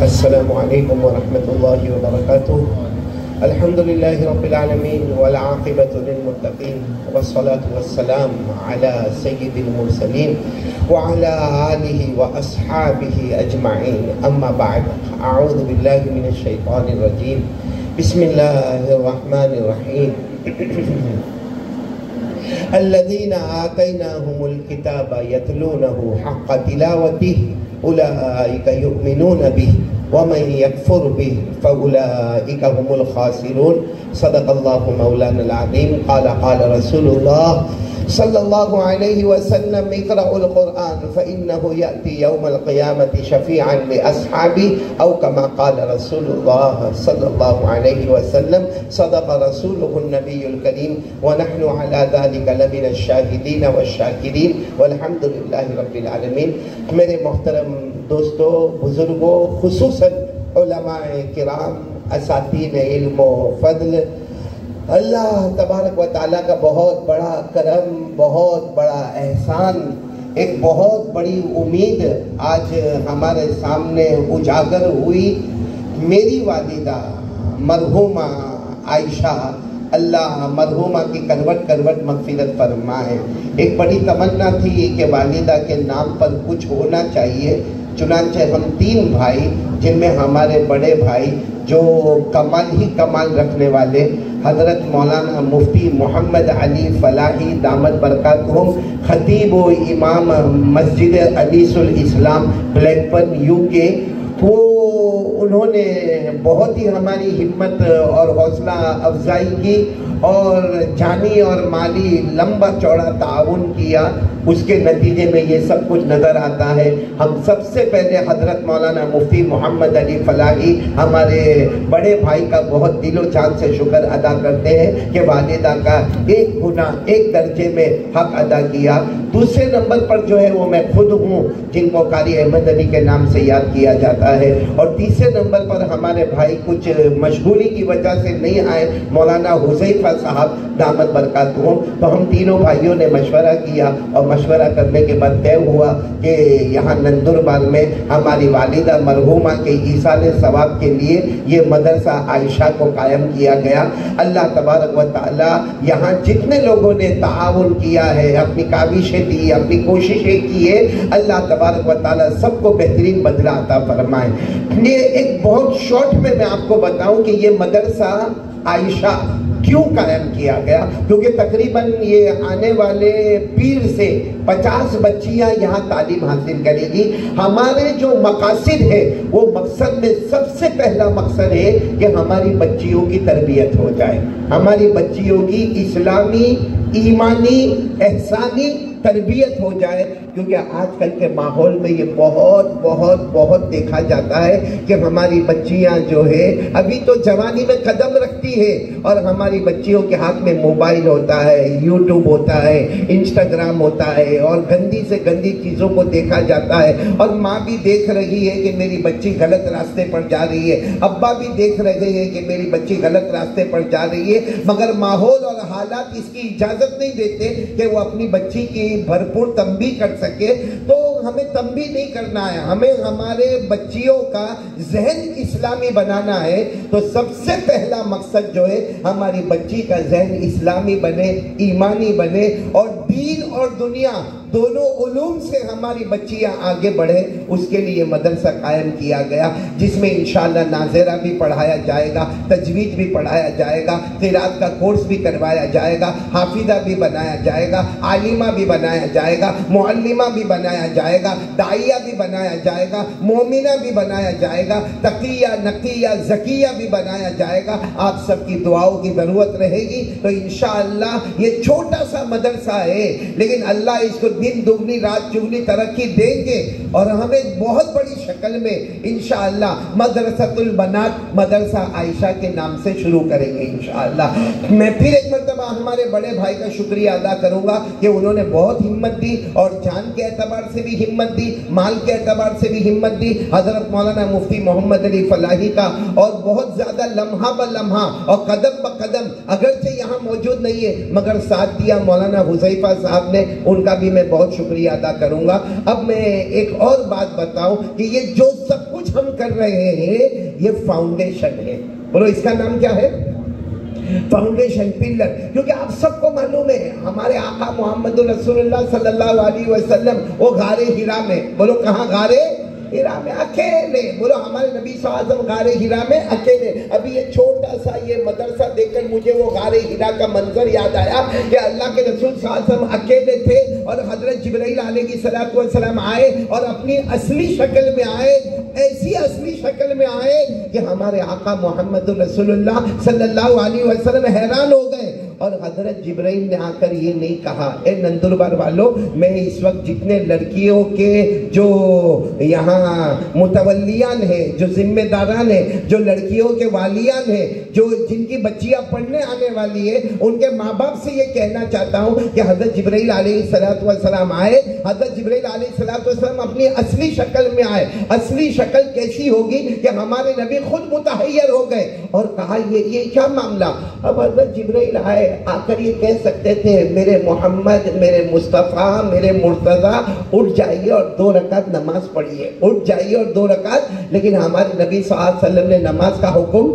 السلام علیکم ورحمۃ اللہ وبرکاتہ۔ الحمد للہ رب العالمین والعاقبۃ للمتقین والصلاة والسلام علی سید المرسلین وعلی آلہ واصحابہ اجمعین، اما بعد، اعوذ باللہ من الشیطان الرجیم، بسم اللہ الرحمن الرحیم۔ الذین آتیناہم الکتاب یتلونہ حق تلاوتہ اولئک یؤمنون بہ ومن یکفر بہ فاولئک هم الخاسرون۔ صدق اللہ مولانا العظیم۔ قال رسول اللہ صلی اللہ علیہ وسلم: اقرأوا القرآن فإنه يأتي يوم القيامة شفيعا لأصحابه، أو كما قال رسول الله صلی اللہ علیہ وسلم۔ صدق رسوله النبی الکریم ونحن على ذلك لمن الشاہدین والشاکرین والحمد للہ رب العالمین۔ میرے محترم دوستو، بزرگوں، خصوصاً علماء کرام، اساتین علم و فضل، اللہ تبارک و تعالیٰ کا بہت بڑا کرم، بہت بڑا احسان، ایک بہت بڑی امید آج ہمارے سامنے اجاگر ہوئی۔ میری والدہ مرحومہ عائشہ، اللہ مرحومہ کی کروٹ کروٹ مغفرت فرمائے۔ ایک بڑی تمنا تھی کہ والدہ کے نام پر کچھ ہونا چاہیے، چنانچہ ہم تین بھائی، جن میں ہمارے بڑے بھائی جو کمال ہی کمال رکھنے والے حضرت مولانا مفتی محمد علی فلاحی دامت برکاتہم، خطیب و امام مسجد انیس الاسلام بلیک پن UK، وہ انہوں نے بہت ہی ہماری ہمت اور حوصلہ افزائی کی اور جانی اور مالی لمبا چوڑا تعاون کیا۔ اس کے نتیجے میں یہ سب کچھ نظر آتا ہے۔ ہم سب سے پہلے حضرت مولانا مفتی محمد علی فلاحی، ہمارے بڑے بھائی کا بہت دل و جان سے شکر ادا کرتے ہیں کہ والدہ کا ایک گنا ایک درجے میں حق ادا کیا۔ دوسرے نمبر پر جو ہے وہ میں خود ہوں، جن کو قاری احمد علی کے نام سے یاد کیا جاتا ہے، اور تیسرے نمبر پر ہمارے بھائی کچھ مشغولی کی وجہ سے نہیں آئے، مولانا حذیفہ صاحب دامت برکاتہم۔ تو ہم تینوں بھائیوں نے مشورہ کیا اور مشورہ کرنے کے بعد طے ہوا کہ یہاں نندربار میں ہماری والدہ مرحومہ کے ایصال ثواب کے لیے یہ مدرسہ عائشہ کو قائم کیا گیا۔ اللہ تبارک و تعالی یہاں جتنے لوگوں نے تعاون کیا ہے، اپنی کاوشیں دی، اپنی کوششیں کی ہے، اللہ تبارک و تعالی سب کو بہترین بدلہ عطا فرمائے۔ یہ ایک بہت شارٹ میں آپ کو بتاؤں کہ یہ مدرسہ عائشہ کیوں قائم کیا گیا، کیونکہ تقریباً یہ آنے والے پیر سے 50 بچیاں یہاں تعلیم حاصل کرے گی۔ ہمارے جو مقاصد ہے وہ مقصد میں سب سے پہلا مقصد ہے کہ ہماری بچیوں کی تربیت ہو جائے، ہماری بچیوں کی اسلامی، ایمانی، احسانی تربیت ہو جائے، کیونکہ آج کل کے ماحول میں یہ بہت بہت بہت دیکھا جاتا ہے کہ ہماری بچیاں جو ہے ابھی تو جوانی میں قدم رکھتی ہے اور ہماری بچیوں کے ہاتھ میں موبائل ہوتا ہے، یوٹیوب ہوتا ہے، انسٹاگرام ہوتا ہے، اور گندی سے گندی چیزوں کو دیکھا جاتا ہے، اور ماں بھی دیکھ رہی ہے کہ میری بچی غلط راستے پر جا رہی ہے، ابا بھی دیکھ رہے ہیں کہ میری بچی غلط راستے پر جا رہی ہے، مگر ماحول اور حالات اس کی اجازت نہیں دیتے کہ وہ اپنی بچی کی بھرپور تنبیہ کر سکے۔ تو ہمیں تنبیہ نہیں کرنا ہے، ہمیں ہمارے بچیوں کا ذہن اسلامی بنانا ہے۔ تو سب سے پہلا مقصد جو ہے ہماری بچی کا ذہن اسلامی بنے، ایمانی بنے، اور دین اور دنیا دونوں علوم سے ہماری بچیاں آگے بڑھے، اس کے لیے مدرسہ قائم کیا گیا، جس میں انشاءاللہ ناظرہ بھی پڑھایا جائے گا، تجوید بھی پڑھایا جائے گا، قرات کا کورس بھی کروایا جائے گا، حافظہ بھی بنایا جائے گا، عالمہ بھی بنایا جائے گا، معلمہ بھی بنایا جائے گا، داعیہ بھی بنایا جائے گا، مومنہ بھی بنایا جائے گا، تقیہ، نقیہ، زکیہ بھی بنایا جائے گا۔ آپ سب کی دعاؤں کی ضرورت رہے گی۔ تو انشاءاللہ یہ چھوٹا سا مدرسہ ہے، لیکن اللہ اس کو دن دگنی رات چگنی ترقی دیں گے، اور ہمیں بہت بڑی شکل میں انشاءاللہ مدرسۃ البنات، مدرسہ عائشہ کے نام سے شروع کریں گے انشاءاللہ۔ میں پھر ایک مرتبہ ہمارے بڑے بھائی کا شکریہ ادا کروں گا کہ انہوں نے بہت ہمت دی، اور جان کے اعتبار سے بھی ہمت دی، مال کے اعتبار سے بھی ہمت دی۔ حضرت مولانا مفتی محمد علی فلاحی کا اور بہت زیادہ لمحہ بہ لمحہ اور قدم بہ قدم، اگرچہ یہاں موجود نہیں ہے مگر ساتھ دیا مولانا حذیفہ صاحب نے، ان کا بھی میں بہت شکریہ ادا کروں گا. اب میں ایک اور بات بتاؤں کہ یہ جو سب کچھ ہم کر رہے ہیں یہ فاؤنڈیشن ہے. بولو اس کا نام کیا ہے؟ Foundation, pillar. کیونکہ آپ سب کو معلوم ہے ہمارے آقا محمد رسول اللہ صلی اللہ علیہ وسلم وہ غار حرا میں، بولو کہاں؟ غار حرا میں اکیلے. بولو ہمارے نبی صلی اللہ علیہ وسلم غار حرا میں اکیلے. ابھی یہ چھوٹا سا یہ مدرسہ دیکھ کر مجھے وہ غار حرا کا منظر یاد آیا کہ اللہ کے رسول صلی اللہ علیہ وسلم اکیلے تھے اور حضرت جبرائیل علیہ السلام آئے اور اپنی اصلی شکل میں آئے، ایسی اصلی شکل میں آئے کہ ہمارے آقا محمد رسول اللہ صلی اللہ علیہ وسلم حیران ہو گئے. اور حضرت جبرائیل نے آ کر یہ نہیں کہا اے نندربار والوں، میں اس وقت جتنے لڑکیوں کے جو یہاں متولیان ہیں، جو ذمہ داران ہیں، جو لڑکیوں کے والیان ہیں، جو جن کی بچیاں پڑھنے آنے والی ہیں، ان کے ماں باپ سے یہ کہنا چاہتا ہوں کہ حضرت جبرائیل علیہ السلام آئے. حضرت جبرائیل علیہ السلام اپنی اصلی شکل میں آئے. اصلی شکل کیسی ہوگی کہ ہمارے نبی خود متحیر ہو گئے اور کہا یہ کیا معاملہ. اب حضرت جبرائیل آئے، آ کر یہ کہہ سکتے تھے میرے محمد، میرے مصطفیٰ، میرے مرتضیٰ اٹھ جائیے اور 2 رکعت نماز پڑھیے، اٹھ جائیے اور 2 رکعت. لیکن ہمارے نبی صلی اللہ علیہ وسلم نے نماز کا حکم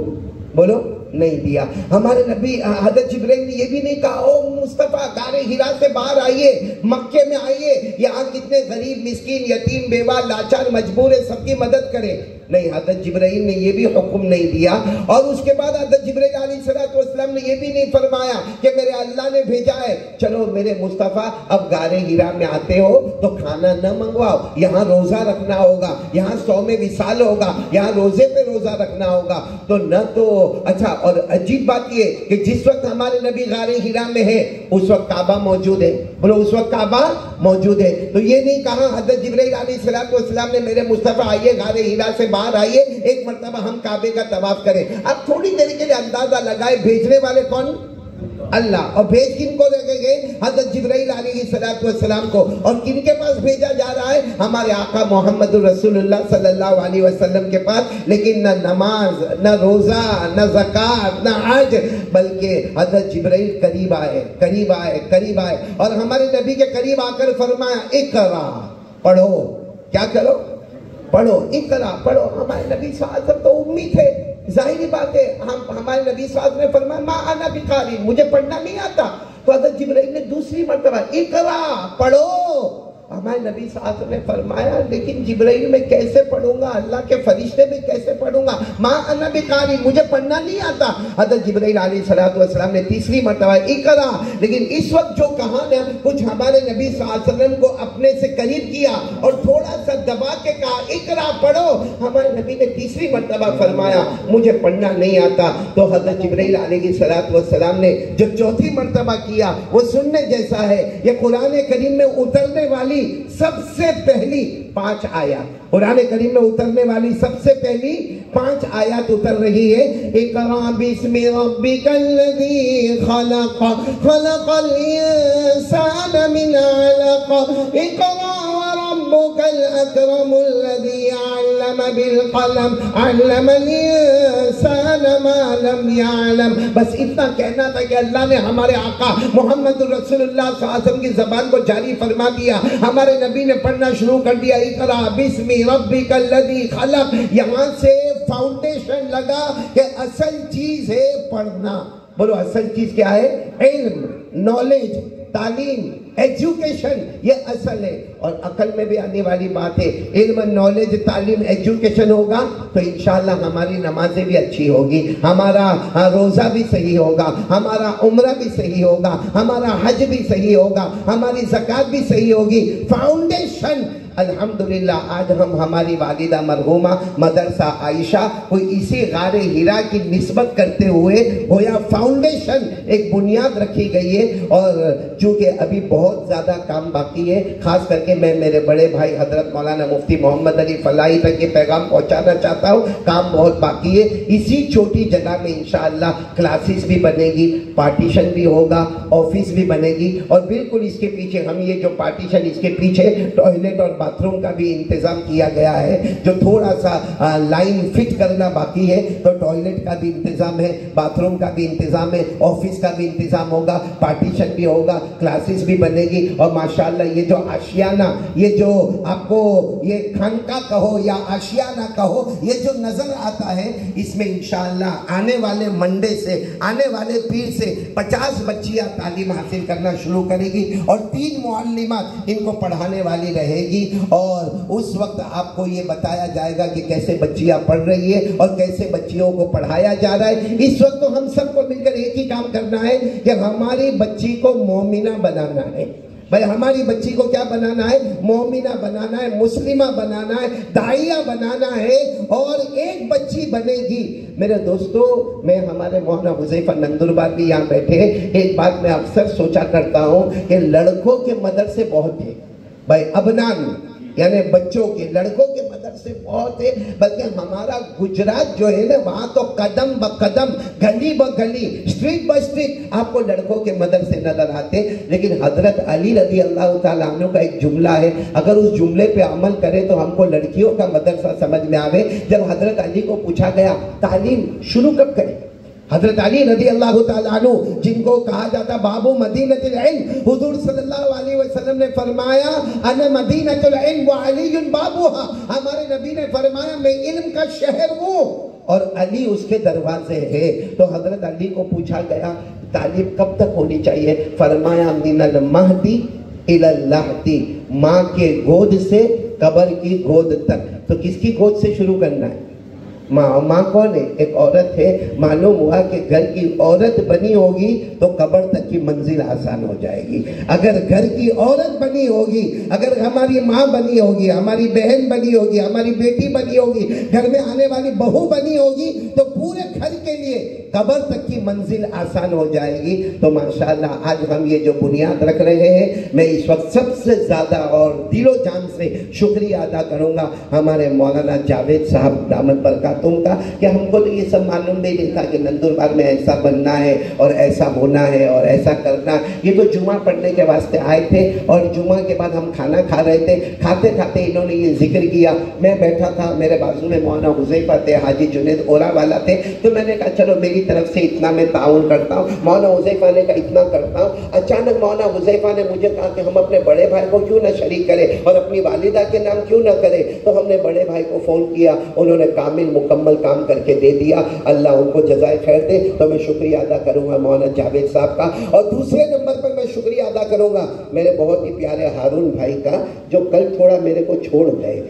بولو نہیں دیا. ہمارے نبی حضرت جبرائیل نے یہ بھی نہیں کہا او مصطفیٰ غار حرا سے باہر آئیے، مکے میں آئیے، یہاں کتنے غریب مسکین یتیم بیوہ لاچار مجبور ہے، سب کی مدد کرے. نہیں، حضرت جبرائیل نے یہ بھی حکم نہیں دیا. اور اس کے بعد حضرت جبرائیل علیہ السلام نے یہ بھی نہیں فرمایا کہ میرے اللہ نے بھیجا ہے چلو میرے مصطفیٰ اب غار حرا میں آتے ہو تو کھانا نہ منگواؤ، یہاں روزہ رکھنا ہوگا، یہاں صوم وصال ہوگا، یہاں روزے پہ روزہ رکھنا ہوگا. تو نہ تو اچھا. اور عجیب بات یہ کہ جس وقت ہمارے نبی غار حرا میں ہے اس وقت کعبہ موجود ہے. بولو اس وقت کعبہ موجود ہے. تو یہ نہیں کہا حضرت جبرائیل علیہ السلام نے میرے مصطفیٰ آئیے غار حرا سے باہر آئیے، ایک مرتبہ ہم کعبے کا طواف کریں. اب تھوڑی دیر کے لیے اندازہ لگائے بھیجنے والے کون؟ اللہ. اور بھیج کن کو رکھے گئے؟ حضرت جبرائیل علیہ السلام کو. اور کن کے پاس بھیجا جا رہا ہے؟ ہمارے آقا محمد رسول اللہ صلی اللہ علیہ وسلم کے پاس. لیکن نہ نماز، نہ روزہ، نہ زکوٰۃ، نہ حج، بلکہ حضرت جبرائیل قریب آئے اور ہمارے نبی کے قریب آ کر فرمایا اقرا، پڑھو. کیا کرو؟ پڑھو. اقرا، پڑھو. ہمارے نبی صلی اللہ علیہ وسلم تو امی تھے، ظاہری بات ہے. ہمارے نبی صلی اللہ علیہ وسلم نے فرمایا ما انا بقاری، مجھے پڑھنا نہیں آتا. تو حضرت جبرائیل نے دوسری مرتبہ اقرا، پڑھو. ہمارے نبی صلی اللہ علیہ وسلم نے فرمایا لیکن جبرائیل میں کیسے پڑھوں گا؟ اللہ کے فرشتے میں کیسے پڑھوں گا؟ ما انا بقاری، مجھے پڑھنا نہیں آتا. حضرت جبرائیل علیہ السلام نے تیسری مرتبہ اقرا. لیکن اس وقت جو کہا نا کچھ ہمارے نبی صلی اللہ علیہ وسلم کو اپنے سے قریب کیا اور تھوڑا سا دبا کے کہا اقرا، پڑھو. ہمارے نبی نے تیسری مرتبہ فرمایا مجھے پڑھنا نہیں آتا. تو حضرت جبرائیل علیہ السلام نے جو چوتھی مرتبہ کیا وہ سننے جیسا ہے. یہ قرآن کریم میں اترنے والی سب سے پہلی 5 آیات، قرآن کریم میں اترنے والی سب سے پہلی 5 آیات اتر رہی ہے. اقرا بسم ربک الذی خلق، خلق الانسان من علق، اقرا وربک الاکرم الذی علم بالقلم، علم الانسان ما لم يعلم. بس اتنا کہنا تھا کہ اللہ نے ہمارے آقا محمد رسول اللہ صلی اللہ علیہ وسلم کی زبان کو جاری فرما دیا. ہمارے نبی نے پڑھنا شروع کر دیا اقرا بسم ربک الذی خلق. یہاں سے فاؤنڈیشن لگا کہ اصل چیز ہے پڑھنا. بولو اصل چیز کیا ہے؟ علم، نالج، تعلیم، ایجوکیشن، یہ اصل ہے. اور عقل میں بھی آنے والی بات ہے. علم، نالج، تعلیم، ایجوکیشن ہوگا تو انشاءاللہ ہماری نمازیں بھی اچھی ہوگی، ہمارا روزہ بھی صحیح ہوگا، ہمارا عمرہ بھی صحیح ہوگا، ہمارا حج بھی صحیح ہوگا، ہماری زکوٰۃ بھی صحیح ہوگی. فاؤنڈیشن الحمدللہ. آج ہم ہماری والدہ مرحومہ مدرسہ عائشہ کو اسی غار حرا کی نسبت کرتے ہوئے گویا فاؤنڈیشن، ایک بنیاد رکھی گئی ہے. اور چونکہ ابھی بہت زیادہ کام باقی ہے، خاص کر کے میں میرے بڑے بھائی حضرت مولانا مفتی محمد علی فلاحی تک یہ پیغام پہنچانا چاہتا ہوں. کام بہت باقی ہے. اسی چھوٹی جگہ میں انشاءاللہ کلاسز بھی بنے گی، پارٹیشن بھی ہوگا، آفس بھی بنے گی. اور بالکل اس کے پیچھے ہم یہ جو پارٹیشن، اس کے پیچھے ٹوائلٹ اور باتھ روم کا بھی انتظام کیا گیا ہے. جو تھوڑا سا لائن فٹ کرنا باقی ہے تو ٹوائلٹ کا بھی انتظام ہے، باتھ روم کا بھی انتظام ہے، آفس کا بھی انتظام ہوگا، پارٹیشن بھی ہوگا، کلاسز بھی بنے بنے گی. اور ماشاءاللہ یہ جو آشیانہ، یہ جو آپ کو یہ خانقاہ کہو یا آشیانہ کہو، یہ جو نظر آتا ہے، اس میں انشاءاللہ آنے والے منڈے سے، آنے والے پیر سے 50 بچیاں تعلیم حاصل کرنا شروع کرے گی اور 3 معلمات ان کو پڑھانے والی رہے گی. اور اس وقت آپ کو یہ بتایا جائے گا کہ کیسے بچیاں پڑھ رہی ہے اور کیسے بچیوں کو پڑھایا جا رہا ہے. اس وقت تو ہم سب کو مل کر ایک ہی کام کرنا ہے کہ ہماری بچی کو مومنہ بنانا ہے. بھائی ہماری بچی کو کیا بنانا ہے؟ مومنہ بنانا ہے، مسلمہ بنانا ہے، داعیہ بنانا ہے. اور ایک بچی بنے گی. میرے دوستو، میں ہمارے مولانا حذیفہ نندربار بھی یہاں بیٹھے ہیں. ایک بات میں اکثر سوچا کرتا ہوں کہ لڑکوں کے مدرسے بہت ہیں بھائی، ابنان یعنی بچوں کے، لڑکوں کے مدرسے بہت ہے. بلکہ ہمارا گجرات جو ہے نا، وہاں تو قدم بقدم، گلی بگلی، اسٹریٹ بائی اسٹریٹ آپ کو لڑکوں کے مدرسے نظر آتے. لیکن حضرت علی رضی اللہ تعالیٰ عنہ کا ایک جملہ ہے، اگر اس جملے پہ عمل کرے تو ہم کو لڑکیوں کا مدرسہ سمجھ میں آوے. جب حضرت علی کو پوچھا گیا تعلیم شروع کب کریں، حضرت علی رضی اللہ تعالیٰ عنہ جن کو کہا جاتا بابو مدینۃ العلم، حضور صلی اللہ علیہ وسلم نے فرمایا انا مدینۃ العلم وعلی بابوہا. ہمارے نبی نے فرمایا میں علم کا شہر ہوں اور علی اس کے دروازے ہے. تو حضرت علی کو پوچھا گیا تعلیم کب تک ہونی چاہیے؟ فرمایا من المہدی الی اللحدی، ماں کے گود سے قبر کی گود تک. تو کس کی گود سے شروع کرنا ہے؟ ماں کون ہے؟ ایک عورت ہے. معلوم ہوا کہ گھر کی عورت بنی ہوگی تو قبر تک کی منزل آسان ہو جائے گی. اگر گھر کی عورت بنی ہوگی، اگر ہماری ماں بنی ہوگی، ہماری بہن بنی ہوگی، ہماری بیٹی بنی ہوگی، گھر میں آنے والی بہو بنی ہوگی، تو پورے گھر کے لیے قبر تک کی منزل آسان ہو جائے گی. تو ماشاءاللہ آج ہم یہ جو بنیاد رکھ رہے ہیں، میں اس وقت سب سے زیادہ اور دل و جان سے شکریہ ادا کروں گا ہمارے مولانا جاوید صاحب دامت برکاتہم کا، کہ ہم کو تو یہ سب معلوم بھی نہیں تھا کہ نندربار میں ایسا بننا ہے اور ایسا ہونا ہے اور ایسا کرنا. یہ تو جمعہ پڑھنے کے واسطے آئے تھے اور جمعہ کے بعد ہم کھانا کھا رہے تھے. کھاتے کھاتے انہوں نے یہ ذکر کیا. میں بیٹھا تھا، میرے بازو میں مولانا حذیفہ تھے، حاجی جنید اورا والا تھے. تو میں نے کہا چلو میری طرف سے اتنا میں تعاون کرتا ہوں. مولانا حذیفہ نے کہا اتنا کرتا ہوں. اچانک مولانا حذیفہ نے مجھے کہا کہ ہم اپنے بڑے بھائی کو کیوں نہ شریک کریں اور اپنی والدہ کے نام کیوں نہ کریں. تو ہم نے بڑے بھائی کو فون کیا، انہوں نے کامل مکمل کام کر کے دے دیا. اللہ ان کو جزائے خیر دے. تو میں شکریہ ادا کروں گا مولانا جاوید صاحب کا. اور دوسرے نمبر پر میں شکریہ ادا کروں گا میرے بہت ہی پیارے ہارون بھائی کا، جو کل تھوڑا میرے کو چھوڑ گئے.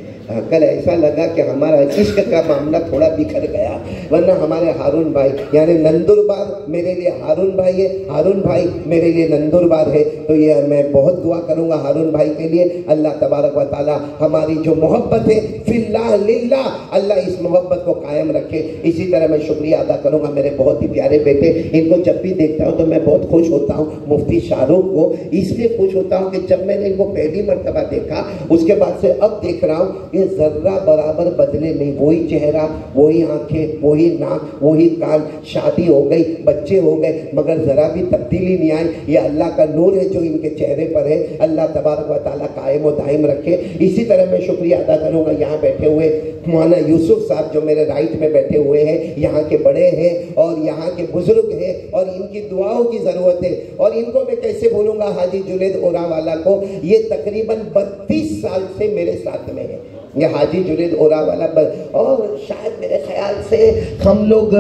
کل ایسا لگا کہ ہمارا عشق کا معاملہ تھوڑا بکھر گیا، ورنہ ہمارے ہارون بھائی یعنی نندربار میرے لیے ہارون بھائی ہے، ہارون بھائی میرے لیے نندربار ہے. تو یہ میں بہت دعا کروں گا ہارون بھائی کے لیے. اللہ تبارک و تعالی ہماری جو محبت ہے فی اللہ للہ، اللہ اس محبت کو قائم رکھے. اسی طرح میں شکریہ ادا کروں گا میرے بہت ہی پیارے بیٹے. ان کو جب بھی دیکھتا ہوں تو میں بہت خوش ہوتا ہوں. مفتی شاہ رخ کو اس لیے خوش ہوتا ہوں کہ جب میں نے ان کو پہلی مرتبہ دیکھا، اس کے بعد سے اب دیکھ رہا ہوں، یہ ذرہ برابر بدلے نہیں. وہی چہرہ، وہی آنکھیں، وہی ناک، وہی کان. شادی ہو گئی، بچے ہو گئے، مگر ذرا بھی تبدیلی نہیں آئی. یہ اللہ کا نور ہے جو ان کے چہرے پر ہے. اللہ تبارک و تعالیٰ قائم و دائم رکھے. اسی طرح میں شکریہ ادا کروں گا یہاں بیٹھے ہوئے مولانا یوسف صاحب جو میرے رائٹ میں بیٹھے ہوئے ہیں. یہاں کے بڑے ہیں اور یہاں کے بزرگ ہیں اور ان کی دعاؤں کی ضرورت ہے. اور ان کو میں کیسے بولوں گا، حاجی جنید اورا والا کو. یہ تقریباً 32 سال سے میرے ساتھ میں ہے، یہ حاجی جنید اورا والا. اور شاید میرے خیال سے ہم لوگ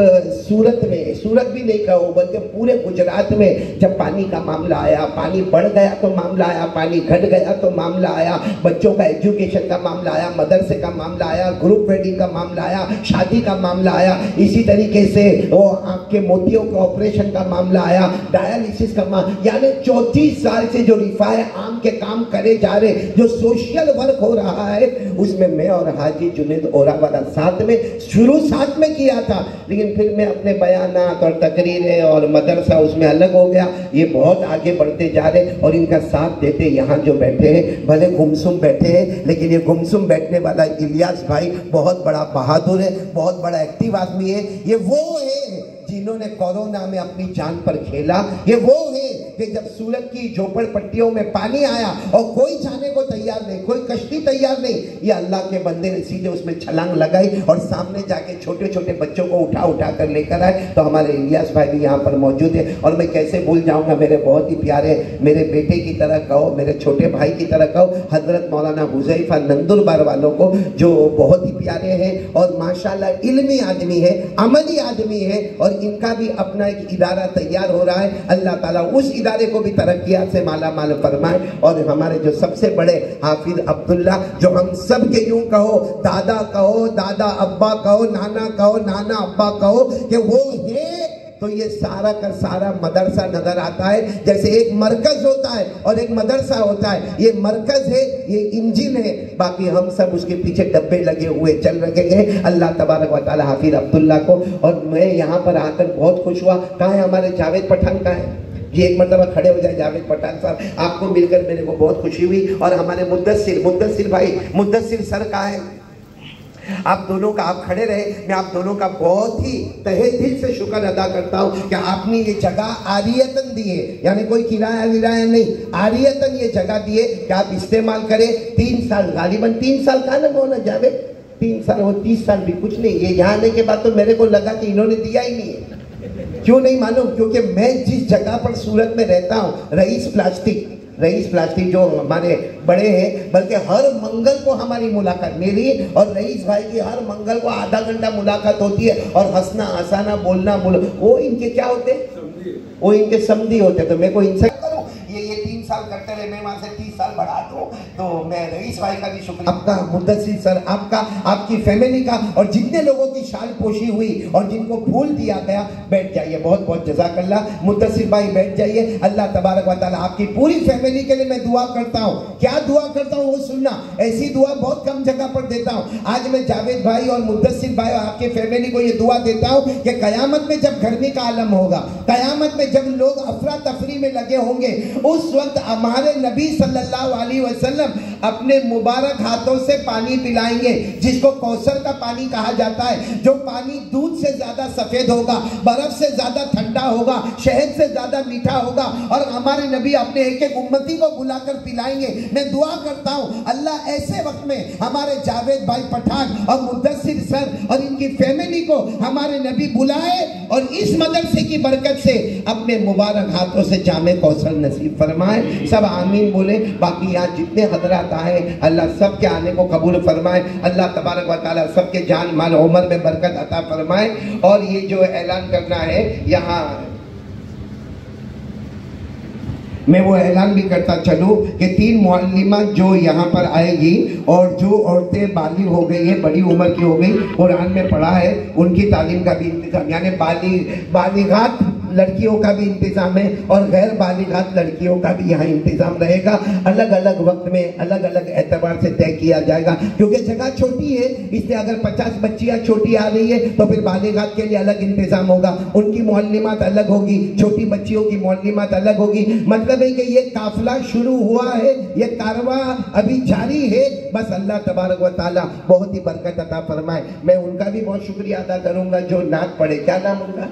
سورت بھی نہیں کہو بلکہ پورے گجرات میں جب پانی کا معاملہ آیا، پانی بڑھ گیا تو معاملہ آیا، پانی گھٹ گیا تو معاملہ آیا، بچوں کا ایجوکیشن کا معاملہ آیا، مدرسے کا معاملہ آیا، گروپ ویڈنگ کا معاملہ آیا، شادی کا معاملہ آیا. اسی طریقے سے وہ آنکھ کے موتیوں کے آپریشن کا معاملہ آیا، ڈائلیسس کا معاملہ. یعنی 34 سال سے جو رفاع عام کے کام کرے جا رہے، جو سوشل ورک ہو رہا ہے، اس میں اور حاجی جنید اورا والا ساتھ میں کیا تھا. لیکن پھر میں اپنے بیانات اور تقریریں اور مدرسہ اس میں الگ ہو گیا. یہ بہت آگے بڑھتے جا رہے اور ان کا ساتھ دیتے یہاں جو بیٹھے ہیں، بھلے گمسم بیٹھے ہیں لیکن یہ گمسم بیٹھنے والا الیاس بھائی بہت بڑا بہادر ہے، بہت بڑا ایکٹیو آدمی ہے. یہ وہ ہے جنہوں نے کورونا میں اپنی جان پر کھیلا. یہ وہ ہے کہ جب سورج کی جھوپڑ پٹیوں میں پانی آیا اور کوئی جانے کو تیار نہیں, کوئی کشتی تیار نہیں, یہ اللہ کے بندے نے سیدھے اس میں چھلانگ لگائی اور سامنے جا کے چھوٹے چھوٹے بچوں کو اٹھا کر لے کر آئے. تو ہمارے الیاس بھائی بھی یہاں پر موجود ہیں, اور میں کیسے بھول جاؤں گا میرے بہت ہی پیارے, میرے بیٹے کی طرح کہو, میرے چھوٹے بھائی کی طرح کہو, حضرت مولانا حذیفہ نندربار والوں کو, جو بہت ہی پیارے ہیں اور ماشاءاللہ علمی آدمی ہے, عملی آدمی ہے, اور ان کا بھی اپنا ایک ادارہ تیار ہو رہا ہے. اللہ تعالیٰ اس ادارے کو بھی ترقیات سے مالا مال فرمائے. اور ہمارے جو سب سے بڑے حافظ عبداللہ, جو ہم سب کے یوں کہو دادا کہو, دادا ابا کہو, نانا کہو, نانا ابا کہو, کہ وہ ہے تو یہ سارا کا سارا مدرسہ نظر آتا ہے. جیسے ایک مرکز ہوتا ہے اور ایک مدرسہ ہوتا ہے, یہ مرکز ہے, یہ انجن ہے, باقی ہم سب اس کے پیچھے ڈبے لگے ہوئے چل رہے ہیں. اللہ تبارک و تعالی حافظ عبداللہ کو. اور میں یہاں پر آ کر بہت خوش ہوا. کہاں ہے ہمارے جاوید پٹھان, کہاں ہے یہ؟ ایک مرتبہ کھڑے ہو جائے جاوید پٹھان صاحب, آپ کو مل کر میرے کو بہت خوشی ہوئی. اور ہمارے مدثر بھائی, مدثر سر کہاں ہے؟ آپ دونوں کا, آپ کھڑے رہے, میں آپ دونوں کا بہت ہی تہہ دل سے شکر ادا کرتا ہوں کہ آپ نے یہ جگہ عاریتاً دی ہے, یعنی کوئی کرایہ نہیں, عاریتاً یہ جگہ دیے کہ آپ استعمال کریں. 3 سال غالباً 3 سال کا لگا ہونا جاوید, 3 سال ہو, 30 سال بھی کچھ نہیں. یہ یہاں آنے کے بعد تو میرے کو لگا کہ انہوں نے دیا ہی نہیں ہے. کیوں نہیں معلوم؟ کیونکہ میں جس جگہ پر سورت میں رہتا ہوں, رئیس پلاسٹک جو ہمارے بڑے ہیں, بلکہ ہر منگل کو ہماری ملاقات, میری اور رئیس بھائی کی ہر منگل کو آدھا گھنٹہ ملاقات ہوتی ہے, اور ہنسنا ہنسانا بولنا وہ ان کے کیا ہوتے ہیں, وہ ان کے سمدھی ہوتے. تو میں کو ان سے کروں یہ 3 سال کرتے رہے, میں وہاں سے 30 سال بڑھا دوں, تو میں رئیس بھائی کا بھی شکریہ, آپ کا مدثر سر, آپ کا, آپ کی فیملی کا, اور جتنے لوگوں کی شال پوشی ہوئی اور جن کو پھول دیا گیا. بیٹھ جائیے, بہت بہت جزاک اللہ. مدثر بھائی بیٹھ جائیے. اللہ تبارک و تعالیٰ آپ کی پوری فیملی کے لیے میں دعا کرتا ہوں. کیا دعا کرتا ہوں وہ سننا, ایسی دعا بہت کم جگہ پر دیتا ہوں. آج میں جاوید بھائی اور مدثر بھائی اور آپ کی فیملی کو یہ دعا دیتا ہوں کہ قیامت میں جب گرمی کا عالم ہوگا, قیامت میں جب لوگ افراتفری میں لگے ہوں گے, اس وقت ہمارے نبی صلی اللہ علیہ وسلم اپنے مبارک ہاتھوں سے پانی پلائیں گے, جس کو کوثر کا پانی کہا جاتا ہے, جو پانی دودھ سے زیادہ سفید ہوگا, برف سے زیادہ ٹھنڈا ہوگا, شہد سے زیادہ میٹھا ہوگا, اور ہمارے نبی اپنے ایک ایک امتی کو بلا کر پلائیں گے. میں دعا کرتا ہوں اللہ ایسے وقت میں ہمارے جاوید بھائی پٹھان اور مدثر سر اور ان کی فیملی کو ہمارے نبی بلائے, اور اس مدرسے کی برکت سے اپنے مبارک ہاتھوں سے جام کوثر نصیب فرمائے. سب آمین بولے. باقی یہاں جتنے حضرات آئے, اللہ سب کے آنے کو قبول فرمائے. اللہ تبارک و تعالیٰ سب کے جان مال عمر میں برکت عطا فرمائے. اور یہ جو اعلان کرنا ہے, یہاں میں وہ اعلان بھی کرتا چلوں کہ 3 معلمات جو یہاں پر آئے گی, اور جو عورتیں بالغ ہو گئی ہیں, بڑی عمر کی ہو گئی, قرآن میں پڑھا ہے, ان کی تعلیم کا بھی انتظام, یعنی بالغات لڑکیوں کا بھی انتظام ہے, اور غیر بالغات لڑکیوں کا بھی یہاں انتظام رہے گا. الگ الگ وقت میں الگ الگ اعتبار سے طے کیا جائے گا, کیونکہ جگہ چھوٹی ہے, اس لیے اگر 50 بچیاں چھوٹی آ رہی ہے تو پھر بالغات کے لیے الگ انتظام ہوگا, ان کی معلمات الگ ہوگی, چھوٹی بچیوں کی معلمات الگ ہوگی. مطلب ہے کہ یہ قافلہ شروع ہوا ہے, یہ کارواں ابھی جاری ہے. بس اللہ تبارک و تعالیٰ بہت ہی برکت عطا فرمائے. میں ان کا بھی بہت شکریہ ادا کروں گا جو نعت پڑھے. کیا نام ان کا؟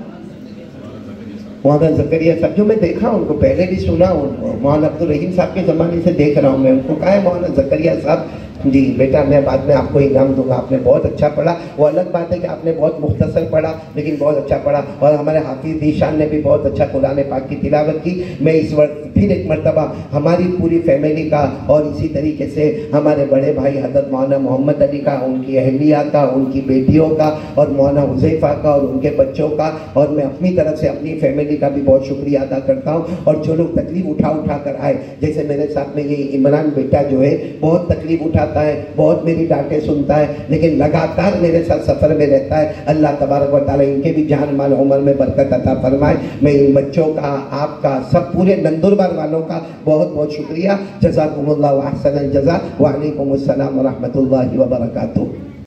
مولانا زکریا صاحب, جو میں دیکھا ان کو پہلے بھی سنا, مولانا عبدالرحیم صاحب کے زمانے سے دیکھ رہا ہوں میں ان کو. کہا ہے مولانا زکریا صاحب, جی بیٹا میں بعد میں آپ کو انعام دوں گا, آپ نے بہت اچھا پڑھا. وہ الگ بات ہے کہ آپ نے بہت مختصر پڑھا, لیکن بہت اچھا پڑھا. اور ہمارے حافظ ذیشان نے بھی بہت اچھا قرآن پاک کی تلاوت کی. میں اس وقت پھر ایک مرتبہ ہماری پوری فیملی کا, اور اسی طریقے سے ہمارے بڑے بھائی حضرت مولانا محمد علی کا, ان کی اہلیہ کا, ان کی بیٹیوں کا, اور مولانا حذیفہ کا, اور ان کے بچوں کا, اور میں اپنی طرف سے اپنی فیملی کا بھی بہت شکریہ ادا کرتا ہوں. اور جو لوگ تکلیف اٹھا کر آئے, جیسے میرے ساتھ میں یہ عمران بیٹا جو ہے بہت تکلیف اٹھاتا ہے, بہت میری ڈانٹیں سنتا ہے, لیکن لگاتار میرے ساتھ سفر میں رہتا ہے. اللہ تبارک و تعالیٰ ان کے بھی جان مال عمر میں برکت عطا فرمائے. میں ان بچوں کا, آپ کا, سب پورے نندربار والوں کا بہت بہت شکریہ. جزاکم اللہ و احسن الجزاء. وعلیکم السلام ورحمۃ اللہ وبرکاتہ.